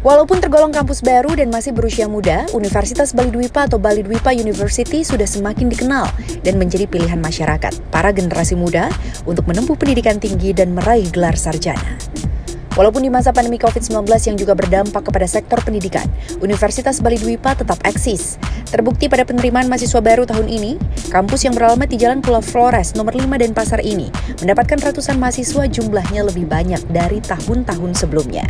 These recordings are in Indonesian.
Walaupun tergolong kampus baru dan masih berusia muda, Universitas Bali Dwipa atau Bali Dwipa University sudah semakin dikenal dan menjadi pilihan masyarakat, para generasi muda, untuk menempuh pendidikan tinggi dan meraih gelar sarjana. Walaupun di masa pandemi COVID-19 yang juga berdampak kepada sektor pendidikan, Universitas Bali Dwipa tetap eksis. Terbukti pada penerimaan mahasiswa baru tahun ini, kampus yang beralamat di Jalan Pulau Flores, nomor 5 Denpasar ini, mendapatkan ratusan mahasiswa jumlahnya lebih banyak dari tahun-tahun sebelumnya.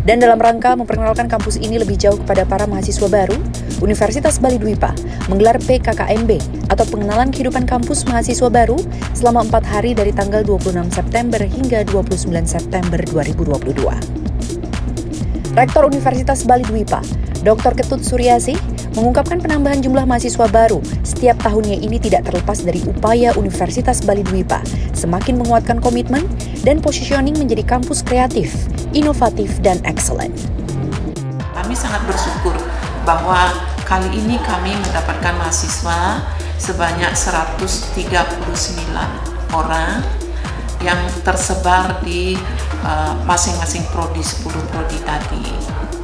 Dan dalam rangka memperkenalkan kampus ini lebih jauh kepada para mahasiswa baru, Universitas Bali Dwipa menggelar PKKMB atau pengenalan kehidupan kampus mahasiswa baru selama 4 hari dari tanggal 26 September hingga 29 September 2022. Rektor Universitas Bali Dwipa, Dr. Ketut Suryasih, mengungkapkan penambahan jumlah mahasiswa baru setiap tahunnya ini tidak terlepas dari upaya Universitas Bali Dwipa semakin menguatkan komitmen dan positioning menjadi kampus kreatif, inovatif, dan excellent. Kami sangat bersyukur bahwa kali ini kami mendapatkan mahasiswa sebanyak 139 orang yang tersebar di masing-masing prodi, 10 prodi tadi,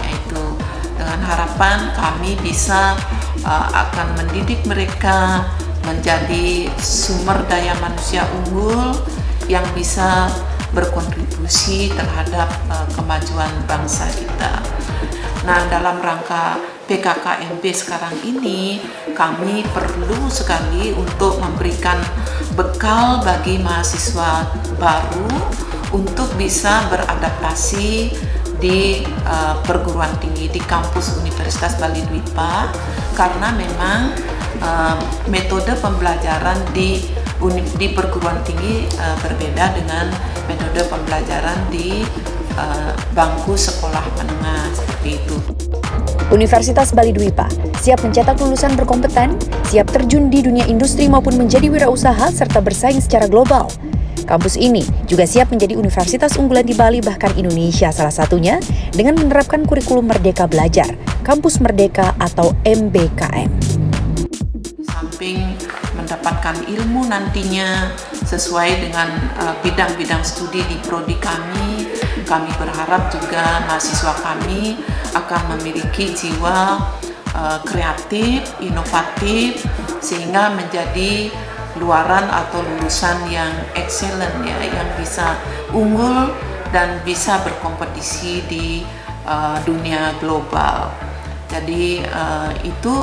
yaitu dengan harapan kami bisa akan mendidik mereka menjadi sumber daya manusia unggul yang bisa berkontribusi terhadap kemajuan bangsa kita. Nah, dalam rangka PKKMB sekarang ini, kami perlu sekali untuk memberikan bekal bagi mahasiswa baru untuk bisa beradaptasi di perguruan tinggi di kampus Universitas Bali Dwipa, karena memang metode pembelajaran di perguruan tinggi berbeda dengan metode pembelajaran di bangku sekolah menengah, seperti itu. Universitas Bali Dwipa siap mencetak lulusan berkompeten, siap terjun di dunia industri maupun menjadi wirausaha serta bersaing secara global. Kampus ini juga siap menjadi universitas unggulan di Bali bahkan Indonesia salah satunya dengan menerapkan kurikulum Merdeka Belajar, Kampus Merdeka atau MBKM. Samping mendapatkan ilmu nantinya sesuai dengan bidang-bidang studi di prodi kami berharap juga mahasiswa kami akan memiliki jiwa kreatif, inovatif, sehingga menjadi luaran atau lulusan yang excellent ya, yang bisa unggul dan bisa berkompetisi di dunia global. Jadi itu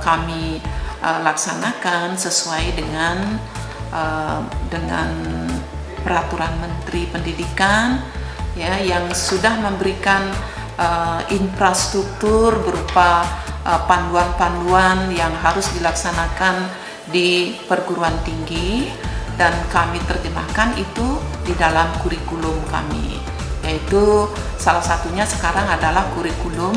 kami laksanakan sesuai dengan peraturan Menteri Pendidikan ya, yang sudah memberikan infrastruktur berupa panduan-panduan yang harus dilaksanakan di perguruan tinggi, dan kami terjemahkan itu di dalam kurikulum kami, yaitu salah satunya sekarang adalah kurikulum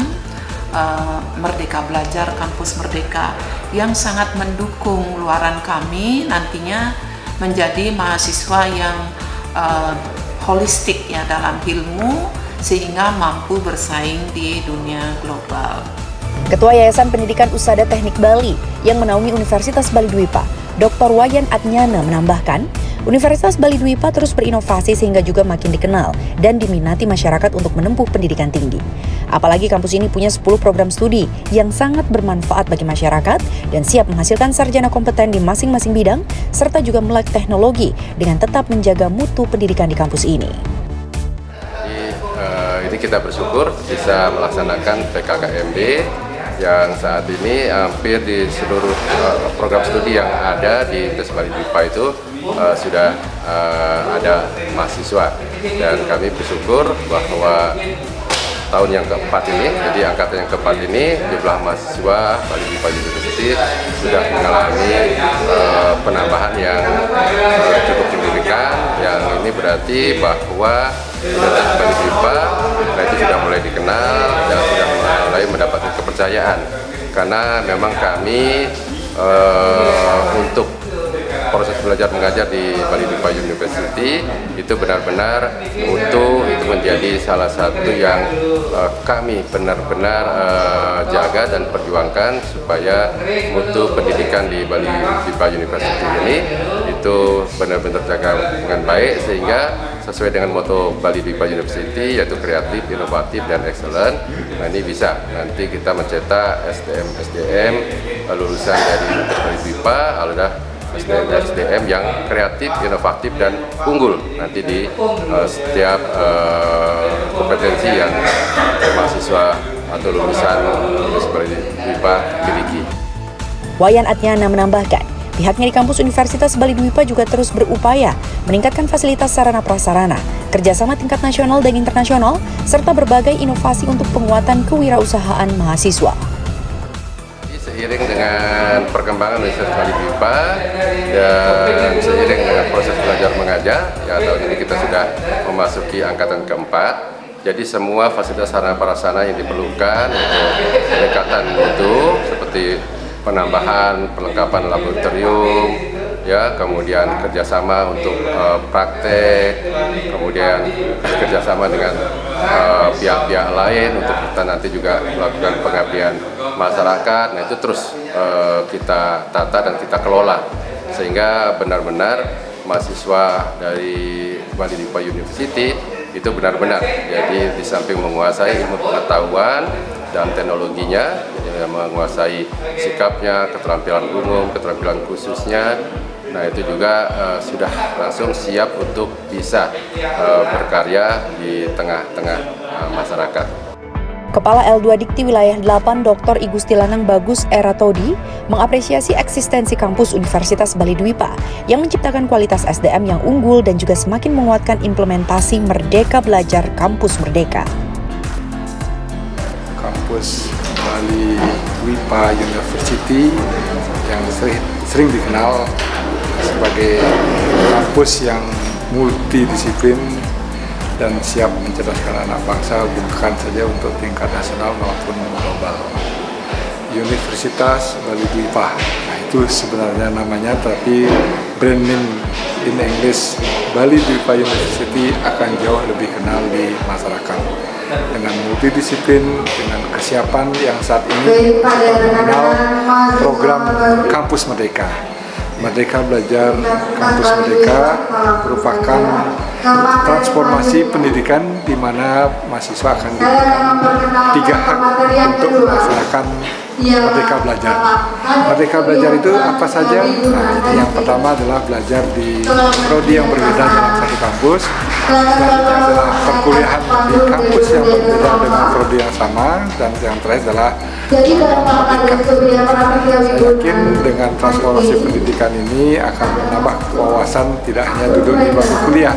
Merdeka Belajar, Kampus Merdeka, yang sangat mendukung luaran kami nantinya menjadi mahasiswa yang holistik ya dalam ilmu, sehingga mampu bersaing di dunia global. Ketua Yayasan Pendidikan Usada Teknik Bali yang menaungi Universitas Bali Dwipa, Dr. Wayan Adnyana menambahkan, Universitas Bali Dwipa terus berinovasi sehingga juga makin dikenal dan diminati masyarakat untuk menempuh pendidikan tinggi. Apalagi kampus ini punya 10 program studi yang sangat bermanfaat bagi masyarakat dan siap menghasilkan sarjana kompeten di masing-masing bidang, serta juga melek teknologi dengan tetap menjaga mutu pendidikan di kampus ini. Ini kita bersyukur bisa melaksanakan PKKMB yang saat ini hampir di seluruh program studi yang ada di Universitas Bali Dwipa itu sudah ada mahasiswa, dan kami bersyukur bahwa tahun yang keempat ini, jadi angkatan yang keempat ini, jumlah mahasiswa Bali Dwipa University sudah mengalami penambahan yang cukup signifikan. Yang ini berarti bahwa Universitas Bali Dwipa itu sudah mulai dikenal dan sudah mulai mendapatkan kepercayaan, karena memang kami untuk proses belajar mengajar di Bali Dwipa University itu benar-benar mutu itu menjadi salah satu yang kami benar-benar jaga dan perjuangkan supaya mutu pendidikan di Bali Dwipa University ini itu benar-benar terjaga dengan baik, sehingga sesuai dengan moto Bali Dwipa University, yaitu kreatif, inovatif, dan excellent. Nah, ini bisa nanti kita mencetak SDM lulusan dari Bali Dwipa adalah SDM yang kreatif, inovatif, dan unggul nanti di setiap kompetensi yang mahasiswa atau lulusan Bali Dwipa miliki. Wayan Adnyana menambahkan, pihaknya di kampus Universitas Bali Dwipa juga terus berupaya meningkatkan fasilitas sarana prasarana, kerjasama tingkat nasional dan internasional, serta berbagai inovasi untuk penguatan kewirausahaan mahasiswa. Seiring dengan perkembangan Universitas Bali Dwipa dan seiring dengan proses belajar mengajar, ya tahun ini kita sudah memasuki angkatan keempat. Jadi semua fasilitas sarana prasarana yang diperlukan untuk peningkatan itu seperti penambahan, perlengkapan laboratorium, ya, kemudian kerjasama untuk praktek, kemudian kerjasama dengan pihak-pihak lain untuk kita nanti juga melakukan pengabdian masyarakat. Nah, itu terus kita tata dan kita kelola sehingga benar-benar mahasiswa dari Bali Dwipa University itu benar-benar jadi di samping menguasai ilmu pengetahuan dan teknologinya, jadi menguasai sikapnya, keterampilan umum, keterampilan khususnya. Nah, itu juga sudah langsung siap untuk bisa berkarya di tengah-tengah masyarakat. Kepala L2 Dikti Wilayah 8 Dr. Igusti Lanang Bagus Eratodi mengapresiasi eksistensi kampus Universitas Bali Dwipa yang menciptakan kualitas SDM yang unggul dan juga semakin menguatkan implementasi Merdeka Belajar Kampus Merdeka. Kampus Bali Dwipa University yang sering dikenal sebagai kampus yang multidisiplin dan siap mencerdaskan anak bangsa bukan saja untuk tingkat nasional maupun global. Universitas Bali Dwipa, nah itu sebenarnya namanya, tapi brand name in English Bali Dwipa University akan jauh lebih kenal di masyarakat. Dengan multidisiplin, dengan kesiapan yang saat ini mengenal program Kampus Merdeka. Merdeka Belajar Kampus Merdeka merupakan transformasi pendidikan di mana mahasiswa akan diberikan 3 hak untuk melaksanakan Merdeka Belajar. Merdeka Belajar itu apa saja? Nah, yang pertama adalah belajar di prodi yang berbeda dalam satu kampus. Selanjutnya adalah perkuliahan di kampus yang berbeda dengan prodi yang sama, dan yang terakhir adalah saya yakin dengan transformasi pendidikan ini akan menambah wawasan tidak hanya duduk di bangku kuliah,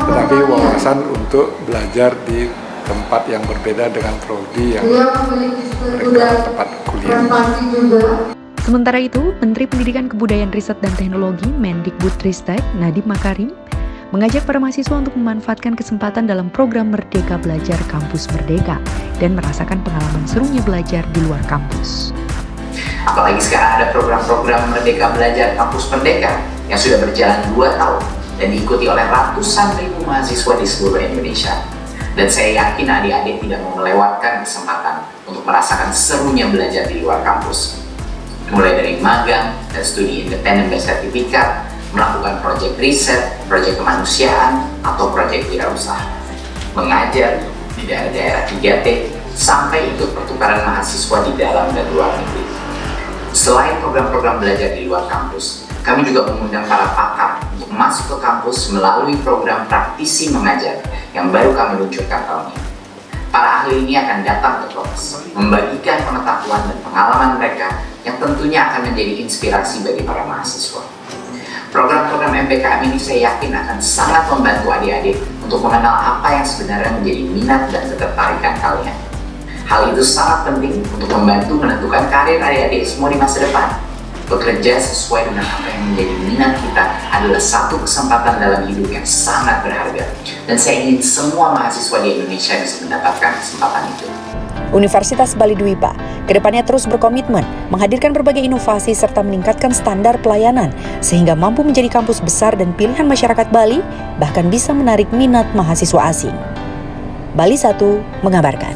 tetapi wawasan untuk belajar di tempat yang berbeda dengan prodi yang mereka tempat kuliah. Sementara itu, Menteri Pendidikan Kebudayaan Riset dan Teknologi Mendikbudristek Nadiem Makarim mengajak para mahasiswa untuk memanfaatkan kesempatan dalam program Merdeka Belajar Kampus Merdeka dan merasakan pengalaman serunya belajar di luar kampus. Apalagi sekarang ada program-program Merdeka Belajar Kampus Merdeka yang sudah berjalan 2 tahun dan diikuti oleh ratusan ribu mahasiswa di seluruh Indonesia. Dan saya yakin adik-adik tidak mau melewatkan kesempatan untuk merasakan serunya belajar di luar kampus. Mulai dari magang dan studi independen bersertifikat, melakukan proyek riset, proyek kemanusiaan, atau proyek wirausaha, mengajar di daerah-daerah 3T, sampai ikut pertukaran mahasiswa di dalam dan luar negeri. Selain program-program belajar di luar kampus, kami juga mengundang para pakar untuk masuk ke kampus melalui program praktisi mengajar yang baru kami luncurkan tahun ini. Para ahli ini akan datang ke kelas, membagikan pengetahuan dan pengalaman mereka yang tentunya akan menjadi inspirasi bagi para mahasiswa. Program-program MPKM ini saya yakin akan sangat membantu adik-adik untuk mengenal apa yang sebenarnya menjadi minat dan ketertarikan kalian. Hal itu sangat penting untuk membantu menentukan karir adik-adik semua di masa depan. Bekerja sesuai dengan apa yang menjadi minat kita adalah satu kesempatan dalam hidup yang sangat berharga. Dan saya ingin semua mahasiswa di Indonesia bisa mendapatkan kesempatan itu. Universitas Bali Dwipa kedepannya terus berkomitmen menghadirkan berbagai inovasi serta meningkatkan standar pelayanan sehingga mampu menjadi kampus besar dan pilihan masyarakat Bali, bahkan bisa menarik minat mahasiswa asing. Bali 1 mengabarkan.